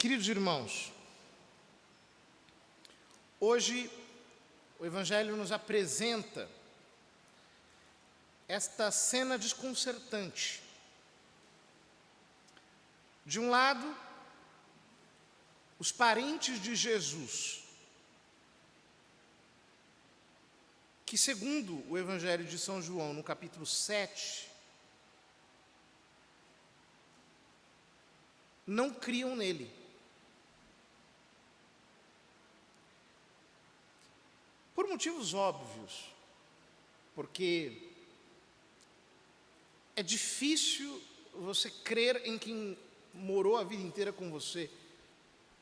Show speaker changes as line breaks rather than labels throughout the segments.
Queridos irmãos, hoje o Evangelho nos apresenta esta cena desconcertante. De um lado, os parentes de Jesus, que segundo o Evangelho de São João, no capítulo 7, não criam nele. Por motivos óbvios, porque é difícil você crer em quem morou a vida inteira com você,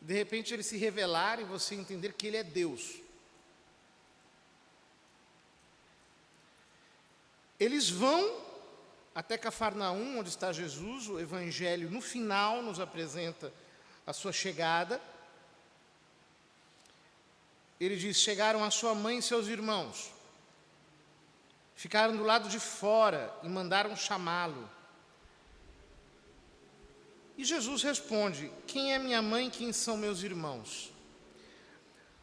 de repente ele se revelar e você entender que ele é Deus. Eles vão até Cafarnaum, onde está Jesus. O Evangelho, no final, nos apresenta a sua chegada. Ele diz: chegaram a sua mãe e seus irmãos, ficaram do lado de fora e mandaram chamá-lo. E Jesus responde: quem é minha mãe e quem são meus irmãos?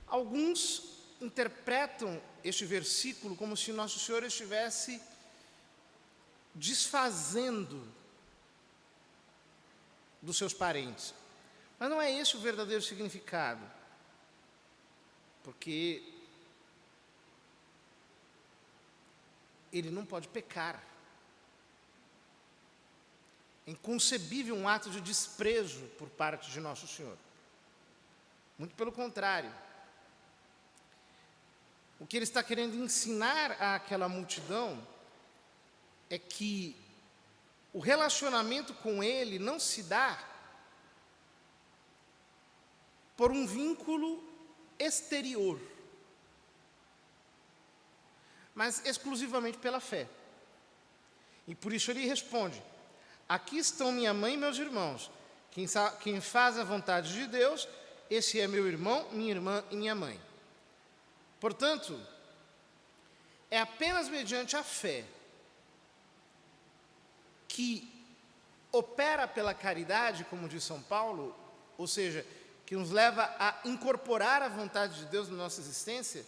Alguns interpretam este versículo como se Nosso Senhor estivesse desfazendo dos seus parentes. Mas não é esse o verdadeiro significado, porque ele não pode pecar. É inconcebível um ato de desprezo por parte de Nosso Senhor. Muito pelo contrário. O que ele está querendo ensinar àquela multidão é que o relacionamento com ele não se dá por um vínculo exterior, mas exclusivamente pela fé. E por isso ele responde: aqui estão minha mãe e meus irmãos. Quem faz a vontade de Deus, esse é meu irmão, minha irmã e minha mãe. Portanto, é apenas mediante a fé que opera pela caridade, como diz São Paulo, ou seja, que nos leva a incorporar a vontade de Deus na nossa existência,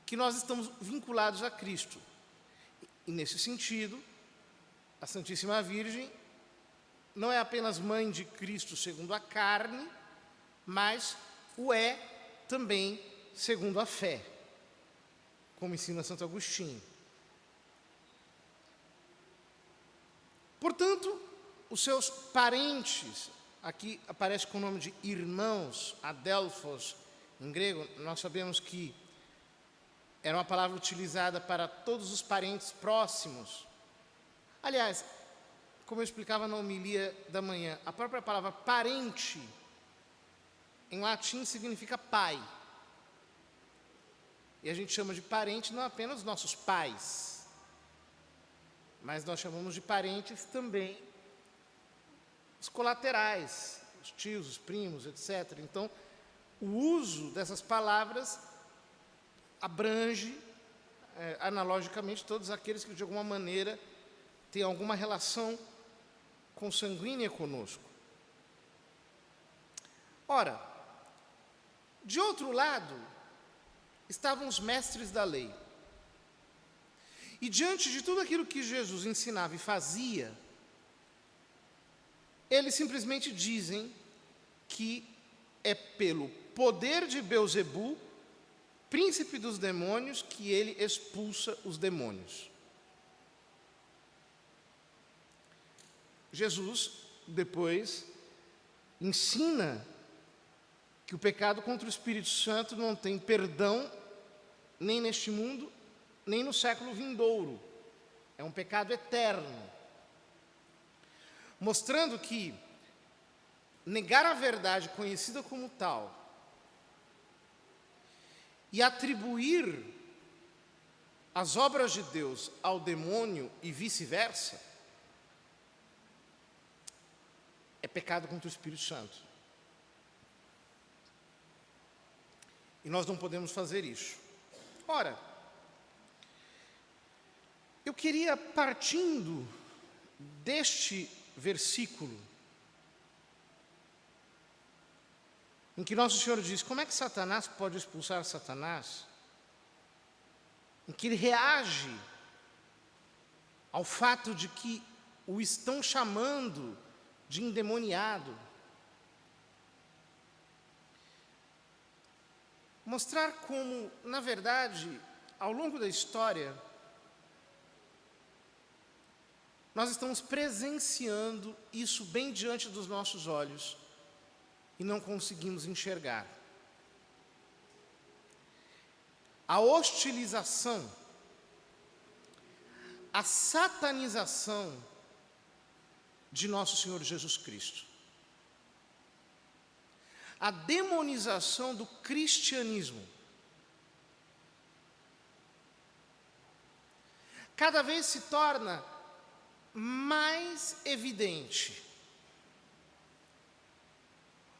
que nós estamos vinculados a Cristo. E nesse sentido, a Santíssima Virgem não é apenas mãe de Cristo segundo a carne, mas o é também segundo a fé, como ensina Santo Agostinho. Portanto, os seus parentes, aqui aparece com o nome de irmãos, adelphos, em grego. Nós sabemos que era uma palavra utilizada para todos os parentes próximos. Aliás, como eu explicava na homilia da manhã, a própria palavra parente, em latim, significa pai. E a gente chama de parente não apenas nossos pais, mas nós chamamos de parentes também os colaterais, os tios, os primos, etc. Então, o uso dessas palavras abrange, analogicamente, todos aqueles que, de alguma maneira, têm alguma relação consanguínea conosco. Ora, de outro lado, estavam os mestres da lei. E diante de tudo aquilo que Jesus ensinava e fazia, eles simplesmente dizem que é pelo poder de Belzebu, príncipe dos demônios, que ele expulsa os demônios. Jesus, depois, ensina que o pecado contra o Espírito Santo não tem perdão nem neste mundo, nem no século vindouro. É um pecado eterno. Mostrando que negar a verdade conhecida como tal e atribuir as obras de Deus ao demônio e vice-versa é pecado contra o Espírito Santo. E nós não podemos fazer isso. Ora, eu queria, partindo deste versículo, em que Nosso Senhor diz: como é que Satanás pode expulsar Satanás? Em que ele reage ao fato de que o estão chamando de endemoniado. Mostrar como, na verdade, ao longo da história, nós estamos presenciando isso bem diante dos nossos olhos e não conseguimos enxergar. A hostilização, a satanização de nosso Senhor Jesus Cristo, a demonização do cristianismo, cada vez se torna mais evidente.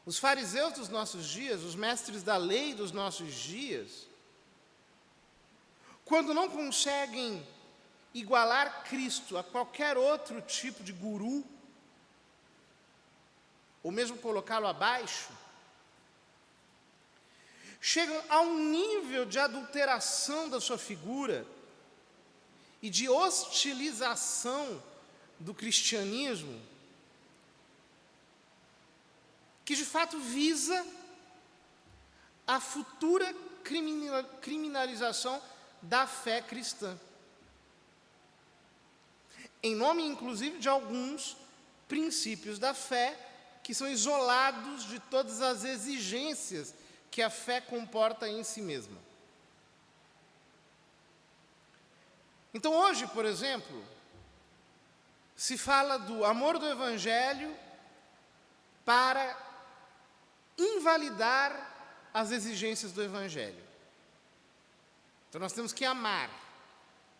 Os fariseus dos nossos dias, os mestres da lei dos nossos dias, quando não conseguem igualar Cristo a qualquer outro tipo de guru, ou mesmo colocá-lo abaixo, chegam a um nível de adulteração da sua figura e de hostilização do cristianismo, que de fato visa a futura criminalização da fé cristã, em nome inclusive de alguns princípios da fé que são isolados de todas as exigências que a fé comporta em si mesma. Então hoje, por exemplo, se fala do amor do Evangelho para invalidar as exigências do Evangelho. Então nós temos que amar.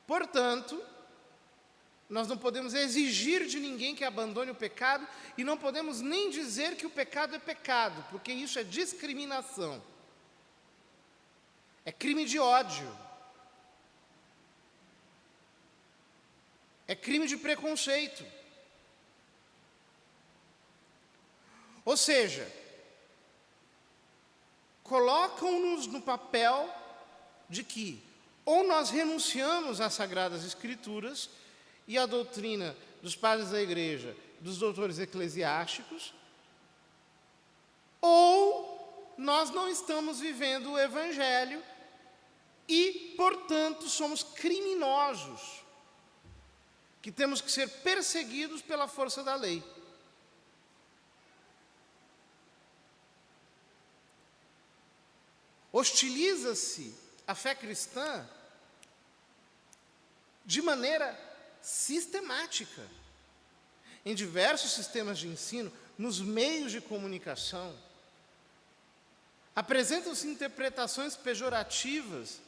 Portanto, nós não podemos exigir de ninguém que abandone o pecado e não podemos nem dizer que o pecado é pecado, porque isso é discriminação. É crime de ódio. É crime de preconceito. Ou seja, colocam-nos no papel de que ou nós renunciamos às Sagradas Escrituras e à doutrina dos padres da igreja, dos doutores eclesiásticos, ou nós não estamos vivendo o Evangelho e, portanto, somos criminosos, que temos que ser perseguidos pela força da lei. Hostiliza-se a fé cristã de maneira sistemática, em diversos sistemas de ensino, nos meios de comunicação. Apresentam-se interpretações pejorativas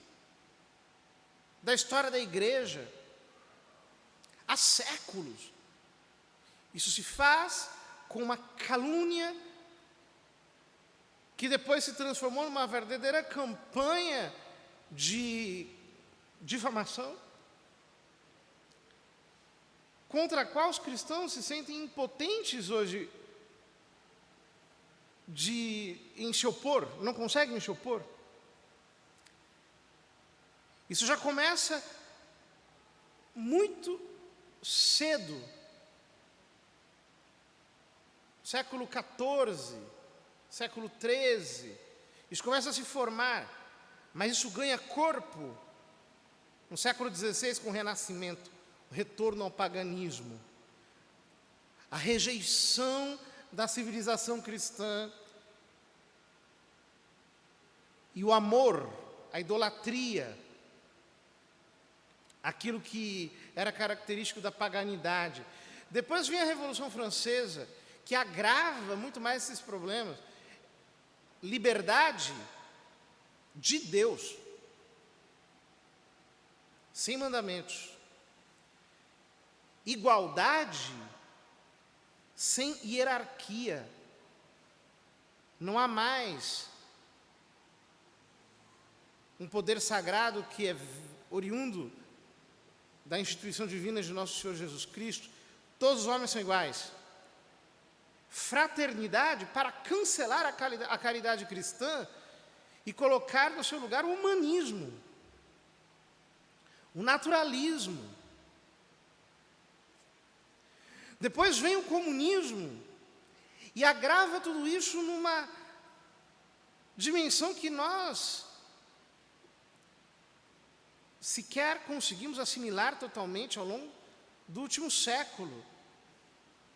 da história da igreja há séculos. Isso se faz com uma calúnia que depois se transformou numa verdadeira campanha de difamação, contra a qual os cristãos se sentem impotentes hoje em se opor, não conseguem se opor. Isso já começa muito cedo, século XIV, século XIII, isso começa a se formar, mas isso ganha corpo no século XVI com o Renascimento, o retorno ao paganismo, a rejeição da civilização cristã e o amor, a idolatria, aquilo que era característico da paganidade. Depois vem a Revolução Francesa, que agrava muito mais esses problemas. Liberdade de Deus, sem mandamentos. Igualdade sem hierarquia. Não há mais um poder sagrado que é oriundo da instituição divina de nosso Senhor Jesus Cristo. Todos os homens são iguais. fraternidade para cancelar a caridade cristã e colocar no seu lugar o humanismo, o naturalismo. Depois vem o comunismo e agrava tudo isso numa dimensão que nós sequer conseguimos assimilar totalmente ao longo do último século.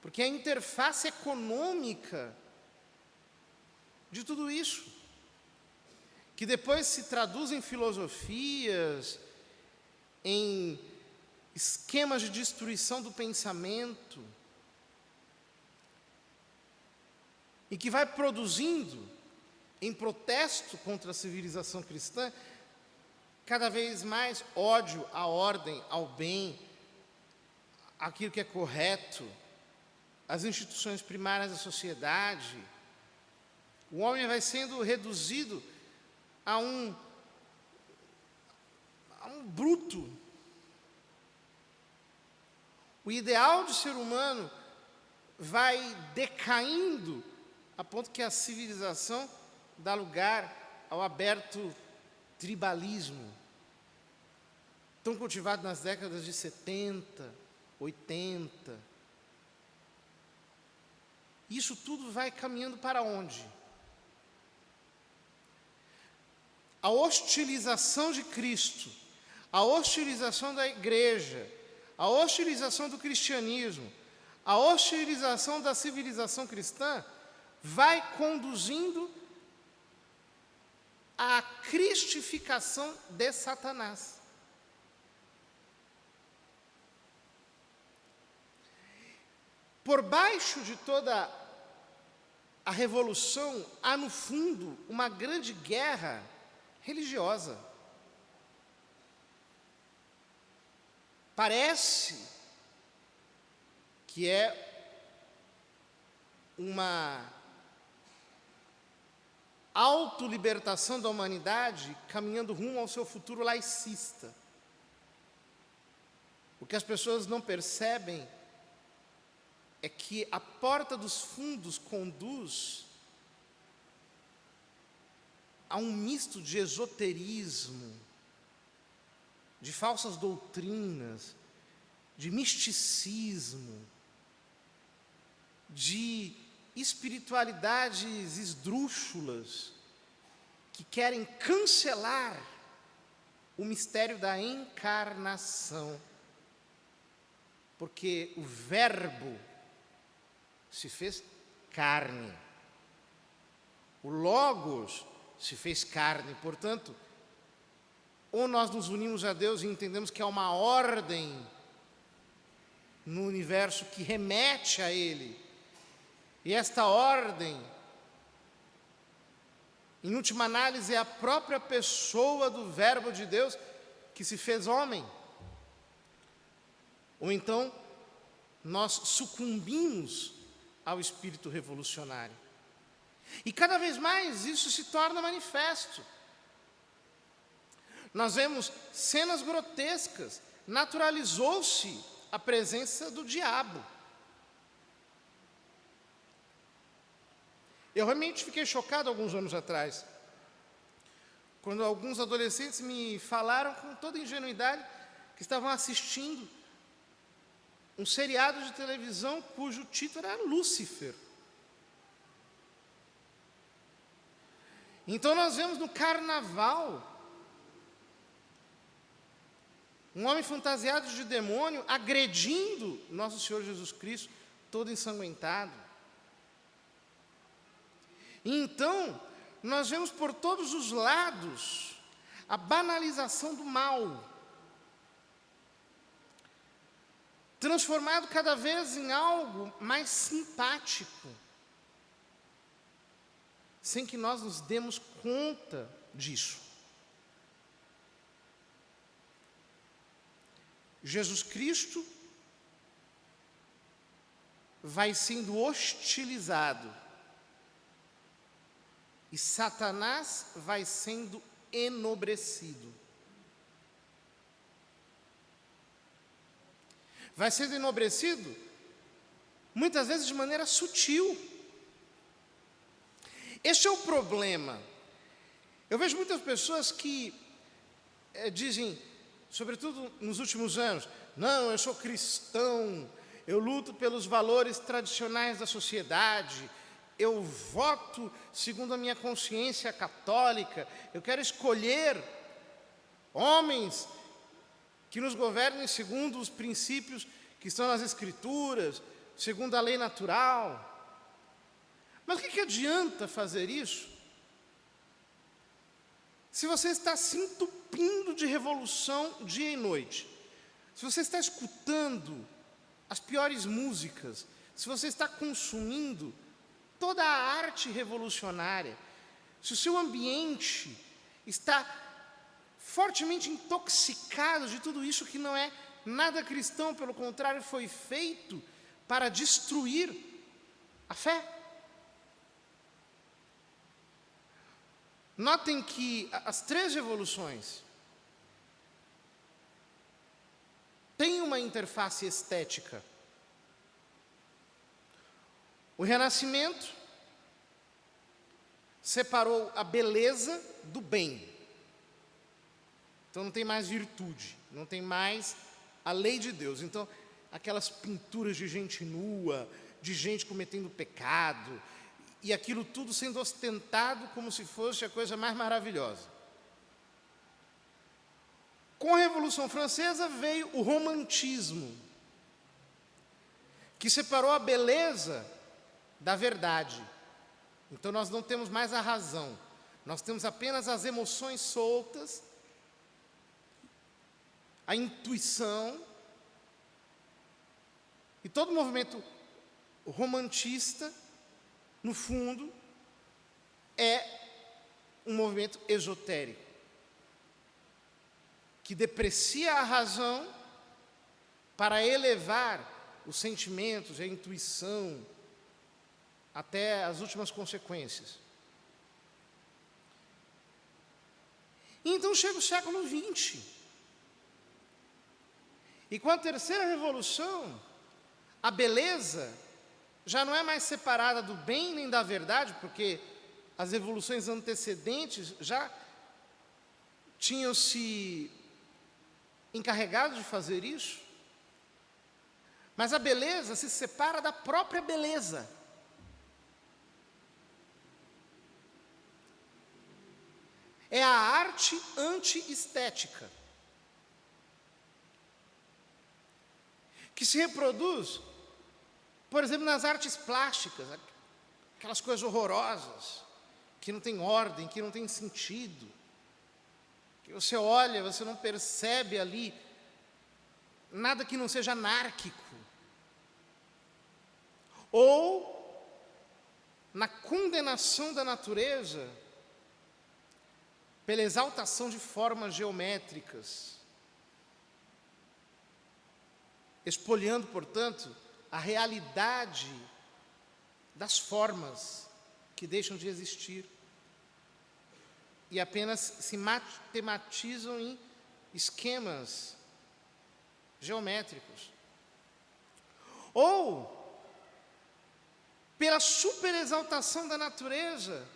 Porque a interface econômica de tudo isso, que depois se traduz em filosofias, em esquemas de destruição do pensamento, e que vai produzindo, em protesto contra a civilização cristã, cada vez mais ódio à ordem, ao bem, àquilo que é correto, às instituições primárias da sociedade. O homem vai sendo reduzido a um bruto. O ideal de ser humano vai decaindo a ponto que a civilização dá lugar ao aberto tribalismo, tão cultivado nas décadas de 70, 80. Isso tudo vai caminhando para onde? A hostilização de Cristo, a hostilização da igreja, a hostilização do cristianismo, a hostilização da civilização cristã vai conduzindo à cristificação de Satanás. Por baixo de toda a revolução, há no fundo uma grande guerra religiosa. Parece que é uma autolibertação da humanidade caminhando rumo ao seu futuro laicista. O que as pessoas não percebem é que a porta dos fundos conduz a um misto de esoterismo, de falsas doutrinas, de misticismo, de espiritualidades esdrúxulas, que querem cancelar o mistério da encarnação. Porque o Verbo se fez carne. O Logos se fez carne. Portanto, ou nós nos unimos a Deus e entendemos que há uma ordem no universo que remete a Ele, e esta ordem, em última análise, é a própria pessoa do Verbo de Deus que se fez homem. Ou então, nós sucumbimos ao espírito revolucionário. E cada vez mais isso se torna manifesto. Nós vemos cenas grotescas, naturalizou-se a presença do diabo. Eu realmente fiquei chocado alguns anos atrás, quando alguns adolescentes me falaram com toda ingenuidade que estavam assistindo um seriado de televisão cujo título era Lúcifer. Então nós vemos no carnaval um homem fantasiado de demônio agredindo nosso Senhor Jesus Cristo, todo ensanguentado. E então nós vemos por todos os lados a banalização do mal, transformado cada vez em algo mais simpático, sem que nós nos demos conta disso. Jesus Cristo vai sendo hostilizado e Satanás vai sendo enobrecido. Vai sendo enobrecido muitas vezes de maneira sutil. Este é o problema. Eu vejo muitas pessoas que dizem, sobretudo nos últimos anos, não, eu sou cristão, eu luto pelos valores tradicionais da sociedade, eu voto segundo a minha consciência católica, eu quero escolher homens que nos governem segundo os princípios que estão nas Escrituras, segundo a lei natural. Mas o que adianta fazer isso se você está se entupindo de revolução dia e noite? Se você está escutando as piores músicas, se você está consumindo toda a arte revolucionária, se o seu ambiente está fortemente intoxicado de tudo isso que não é nada cristão, pelo contrário, foi feito para destruir a fé. Notem que as 3 revoluções têm uma interface estética. O Renascimento separou a beleza do bem. Então não tem mais virtude, não tem mais a lei de Deus. Então, aquelas pinturas de gente nua, de gente cometendo pecado, e aquilo tudo sendo ostentado como se fosse a coisa mais maravilhosa. Com a Revolução Francesa veio o romantismo, que separou a beleza da verdade. Então nós não temos mais a razão, nós temos apenas as emoções soltas, a intuição, e todo o movimento romantista, no fundo, é um movimento esotérico, que deprecia a razão para elevar os sentimentos, a intuição, até as últimas consequências. E então chega o século XX. E com a terceira revolução, a beleza já não é mais separada do bem nem da verdade, porque as revoluções antecedentes já tinham se encarregado de fazer isso. Mas a beleza se separa da própria beleza. É a arte anti-estética, que se reproduz, por exemplo, nas artes plásticas, aquelas coisas horrorosas, que não tem ordem, que não tem sentido, que você olha, você não percebe ali nada que não seja anárquico, ou na condenação da natureza pela exaltação de formas geométricas, espoliando, portanto, a realidade das formas que deixam de existir e apenas se matematizam em esquemas geométricos. Ou pela superexaltação da natureza,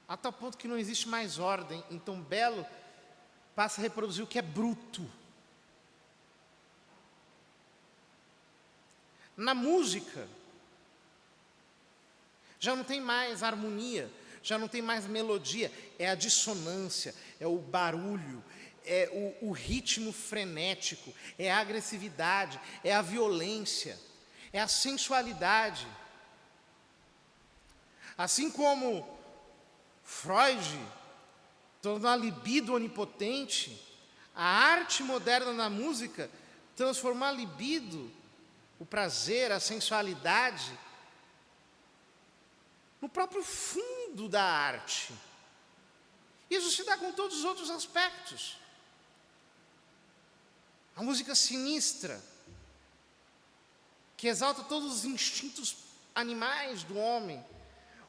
a tal ponto que não existe mais ordem, então belo passa a reproduzir o que é bruto. Na música, já não tem mais harmonia, já não tem mais melodia, é a dissonância, é o barulho, é o ritmo frenético, é a agressividade, é a violência, é a sensualidade. Assim como Freud tornou a libido onipotente, a arte moderna na música transformou a libido, o prazer, a sensualidade, no próprio fundo da arte. Isso se dá com todos os outros aspectos. A música sinistra, que exalta todos os instintos animais do homem.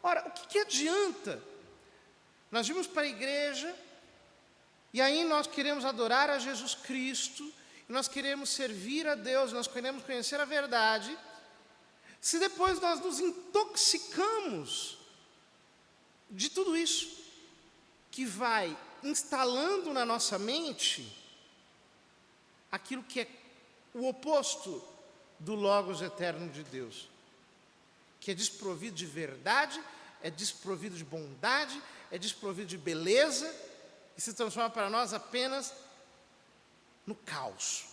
Ora, o que adianta? Nós vimos para a igreja, e aí nós queremos adorar a Jesus Cristo, nós queremos servir a Deus, nós queremos conhecer a verdade, se depois nós nos intoxicamos de tudo isso, que vai instalando na nossa mente aquilo que é o oposto do Logos eterno de Deus, que é desprovido de verdade, é desprovido de bondade, é desprovido de beleza, e se transforma para nós apenas no caos.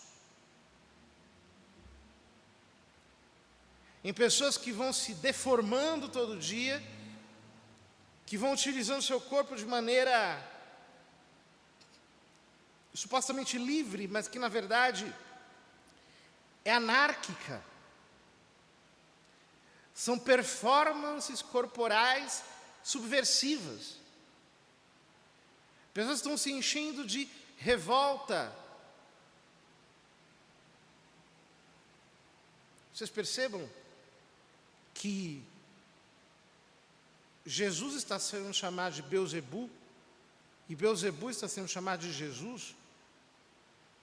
Em pessoas que vão se deformando todo dia, que vão utilizando o seu corpo de maneira supostamente livre, mas que na verdade é anárquica. São performances corporais subversivas. Pessoas estão se enchendo de revolta. Vocês percebam que Jesus está sendo chamado de Beelzebu, e Beelzebu está sendo chamado de Jesus,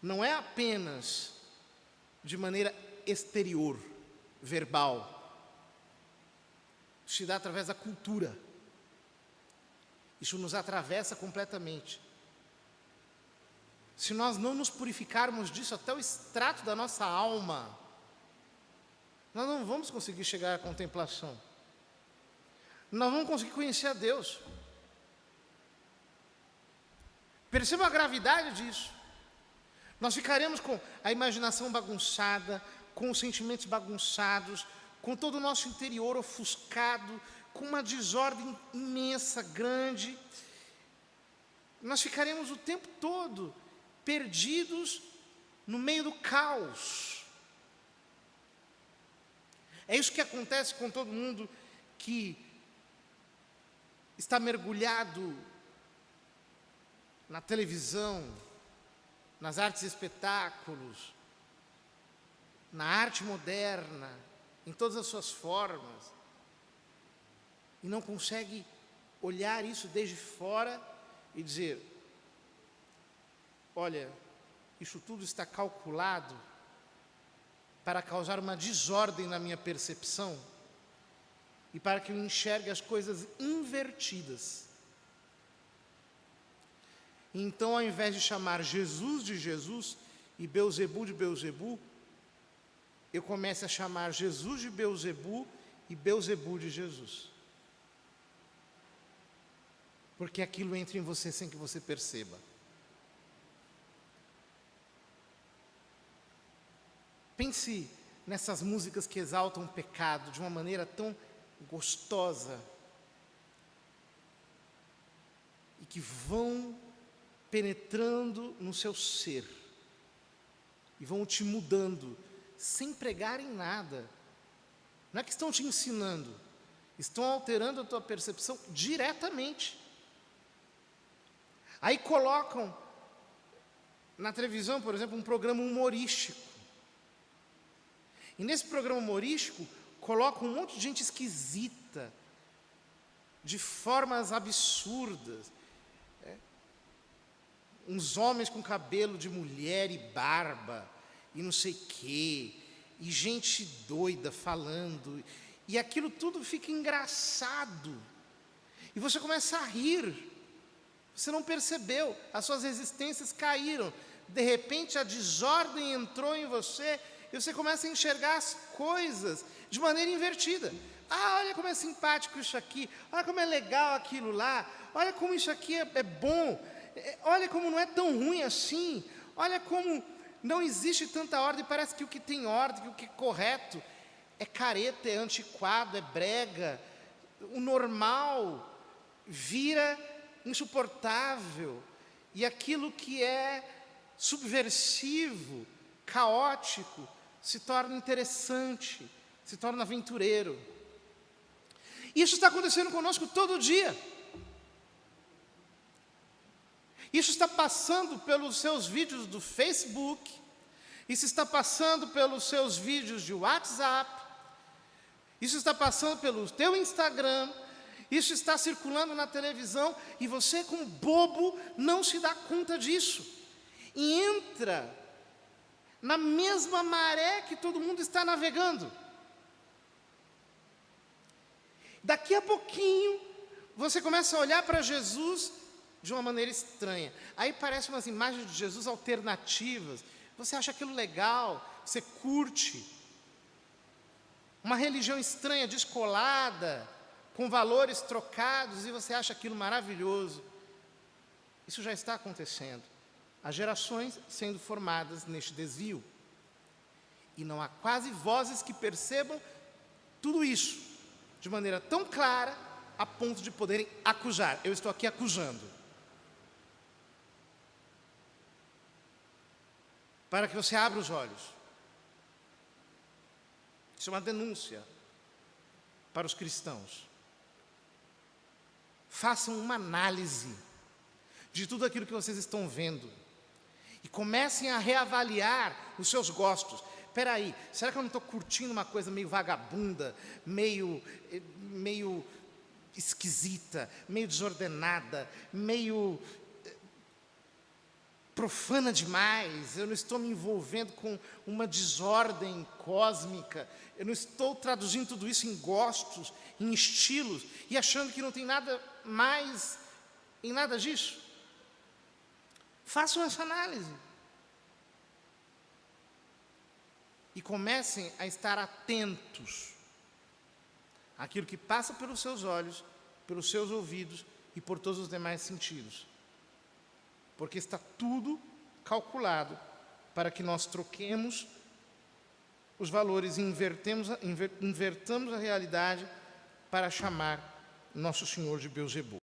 não é apenas de maneira exterior, verbal. Isso se dá através da cultura. Isso nos atravessa completamente. Se nós não nos purificarmos disso até o extrato da nossa alma, nós não vamos conseguir chegar à contemplação. Nós não vamos conseguir conhecer a Deus. Perceba a gravidade disso. Nós ficaremos com a imaginação bagunçada, com os sentimentos bagunçados, com todo o nosso interior ofuscado, com uma desordem imensa, grande. Nós ficaremos o tempo todo perdidos no meio do caos. É isso que acontece com todo mundo que está mergulhado na televisão, nas artes e espetáculos, na arte moderna, em todas as suas formas, e não consegue olhar isso desde fora e dizer: olha, isso tudo está calculado para causar uma desordem na minha percepção e para que eu enxergue as coisas invertidas. Então, ao invés de chamar Jesus de Jesus e Beelzebu de Beelzebu, eu começo a chamar Jesus de Beelzebu e Beelzebu de Jesus. Porque aquilo entra em você sem que você perceba. Pense nessas músicas que exaltam o pecado de uma maneira tão gostosa e que vão penetrando no seu ser e vão te mudando sem pregarem nada. Não é que estão te ensinando, estão alterando a tua percepção diretamente. Aí colocam na televisão, por exemplo, um programa humorístico. E nesse programa humorístico colocam um monte de gente esquisita, de formas absurdas. Uns homens com cabelo de mulher e barba, e não sei quê, e gente doida falando, e aquilo tudo fica engraçado, e você começa a rir, você não percebeu, as suas resistências caíram, de repente a desordem entrou em você, e você começa a enxergar as coisas de maneira invertida. Ah, olha como é simpático isso aqui, olha como é legal aquilo lá, olha como isso aqui é bom, olha como não é tão ruim assim, olha como não existe tanta ordem, parece que o que tem ordem, que o que é correto, é careta, é antiquado, é brega, o normal vira insuportável, e aquilo que é subversivo, caótico, se torna interessante, se torna aventureiro. Isso está acontecendo conosco todo dia. Isso está passando pelos seus vídeos do Facebook, isso está passando pelos seus vídeos de WhatsApp, isso está passando pelo teu Instagram, isso está circulando na televisão, e você, como bobo, não se dá conta disso. E entra na mesma maré que todo mundo está navegando. Daqui a pouquinho, você começa a olhar para Jesus de uma maneira estranha. Aí parece umas imagens de Jesus alternativas. Você acha aquilo legal, você curte. Uma religião estranha, descolada, com valores trocados, e você acha aquilo maravilhoso. Isso já está acontecendo. Há gerações sendo formadas neste desvio. E não há quase vozes que percebam tudo isso de maneira tão clara a ponto de poderem acujar. Eu estou aqui acusando. Para que você abra os olhos. Isso é uma denúncia para os cristãos. Façam uma análise de tudo aquilo que vocês estão vendo e comecem a reavaliar os seus gostos. Espera aí, será que eu não estou curtindo uma coisa meio vagabunda, meio esquisita, meio desordenada, meio profana demais? Eu não estou me envolvendo com uma desordem cósmica, eu não estou traduzindo tudo isso em gostos, em estilos, e achando que não tem nada mais em nada disso? Façam essa análise. E comecem a estar atentos àquilo que passa pelos seus olhos, pelos seus ouvidos e por todos os demais sentidos. Porque está tudo calculado para que nós troquemos os valores e invertamos a realidade para chamar nosso Senhor de Beelzebul.